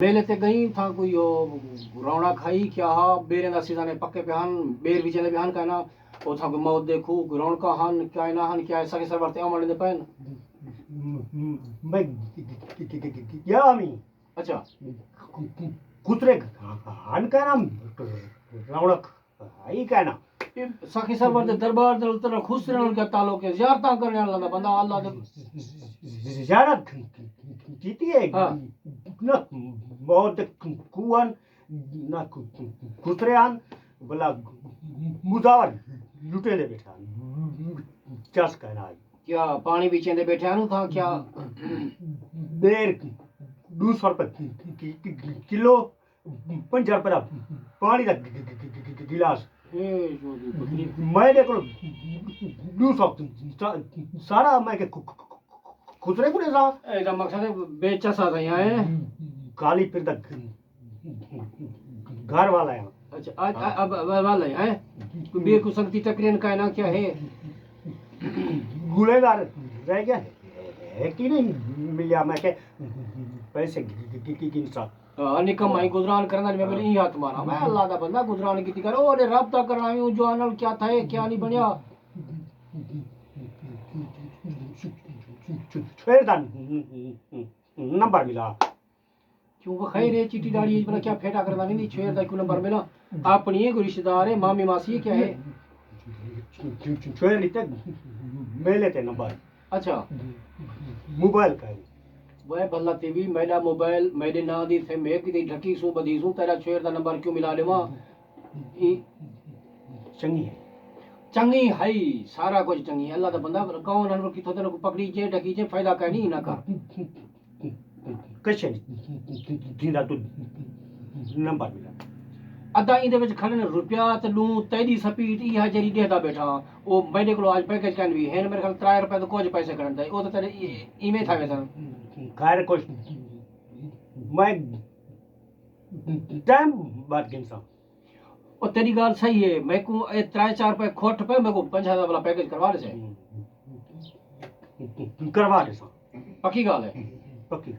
मेले ते गई था कोई रौना खाई क्या हा बेरे ना सीधा ने पक्के पे हन बेर भी चले बिहान कहना ओ था को मौत देखू रौन का हन क्या ना हन क्या ऐसा के सरवरते अमल दे पैन मैं क्या मी अच्छा कुतरे हन का नाम रौनक आई का ना सखी सरवर दे दरबार दे उतर खुश रहन क्या तालो के ज़ियारत करने वाला बंदा अल्लाह दे ज़ियारत जीती है हां ना बहुत कुआन ना कुतरे आन बोला मुदावर लुटे ले बैठा चस कहना क्या पानी भी चेंदे बैठे आनु था क्या देर 200 रुपए किलो 50 रुपए पानी का गिलास मैंने को 200 सारा मैं के खुसरे को सा एदा मकसद है बेचा सा था यहाँ है काली फिर तक घर वाला है अच्छा अब वाला है बे को संगति चक्रियन का ना क्या है गुलेदार रह गया है कि नहीं मिला मैं के पैसे की सा निकम आई गुजरान करना मैं बोली हाथ मारा मैं अल्लाह दा बंदा गुजरान की करो और राब्ता करना हूं जो अनल क्या था क्या नहीं बनया छेड़दान नंबर मिला क्यों खैर है चिट्ठी डाली है बड़ा क्या फेटा करना नहीं छेड़ दा क्यों नंबर मिला अपनी है कोई रिश्तेदार है मामी मासी है क्या है छेड़ लेते मेले थे नंबर अच्छा मोबाइल का वह भला टीवी मेरा मोबाइल मेरे ना दी थे मैं की ढकी सु बदी सु तेरा छेड़ दा नंबर क्यों मिला लेवा चंगी है चंगी है सारा कुछ चंगी अल्लाह दा बंदा कौन अनवर की थोदन को पकड़ी जे ढकी जे फायदा कहनी ना कर कैसे जिंदा तो नंबर मिला अदा इंदे विच खड़न रुपया ते लू तेरी स्पीड ई जरी देदा बैठा ओ मेरे को आज पैकेज कैन भी है मेरे ख्याल 3 रुपए तो कुछ पैसे करन दे ओ तो तेरे इमे था वैसा खैर कुछ मैं टाइम बात गिनसा ओ तेरी गाल सही है मैं को 3-4 रुपए खोट पे मैं को 5000 वाला पैकेज करवा दे करवा दे सा पक्की गाल है पक्की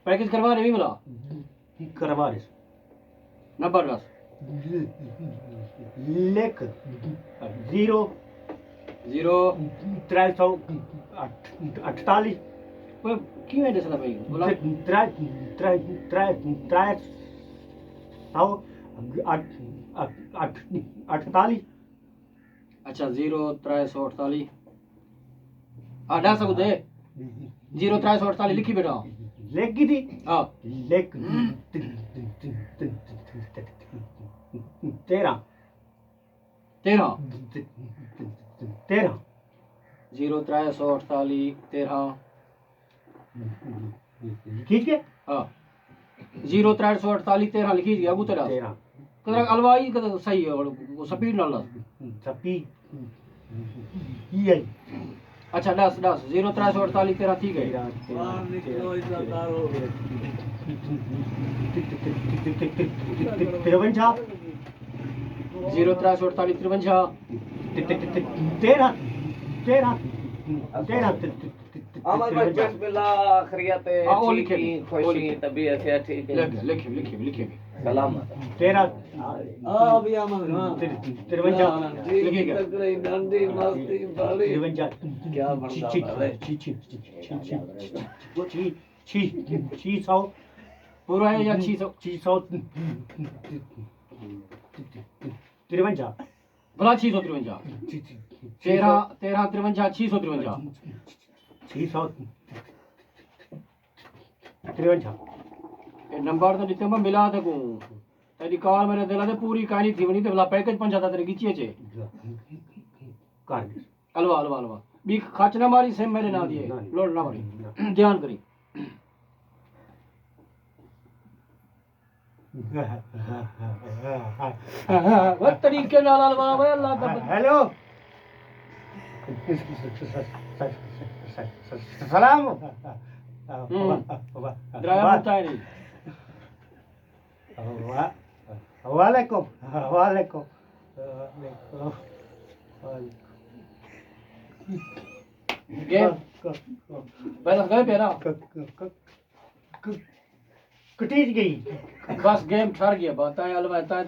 पैकेज करवा रहे भी बोला करवा दे नंबर बस लेख 0 348 ओए क्यों है दसला भाई बोला 48 अच्छा 0348 आधा सब दे 0348 लिखी बेटा लेख की थी हां लेख 13 0348 13 खींच के हाँ 0348 13 लिखी दिया अबू तेरा 13 कदर अलवाई कदर सही है और स्पीड ना ला सपी ये अच्छा 10 0348 13 ठीक है तिरवंजा 0348 13 हमारे बच्चन बिला खरियत लिखे खुशी तबीयत है ठीक है लिखे सलामत 13 अभी हम तिरवंजा लिखिएगा तकरे डंडी मस्ती बाली तिरवंजा क्या बनता है छी सौ पूरा है या 600 तिरवंजा भला 653 13 53 653 600 तिरवंजा ये नंबर तो जितने में मिला था को तेरी कार मेरे दिला दे पूरी कहानी थी वनी ते भला पैकेज पंचाता तेरे गिचिए छे कार अलवा बी खर्च ना मारी सेम मेरे ना दिए लोड ना मारी ध्यान करी वो तरीके नाल अलवा भाई अल्लाह का हेलो सलाम ड्राइवर होता है नहीं वालेकुम वालेकुम गेम पहले गए पे ना कटीज गई बस गेम ठहर गया बताएं अलवा ताए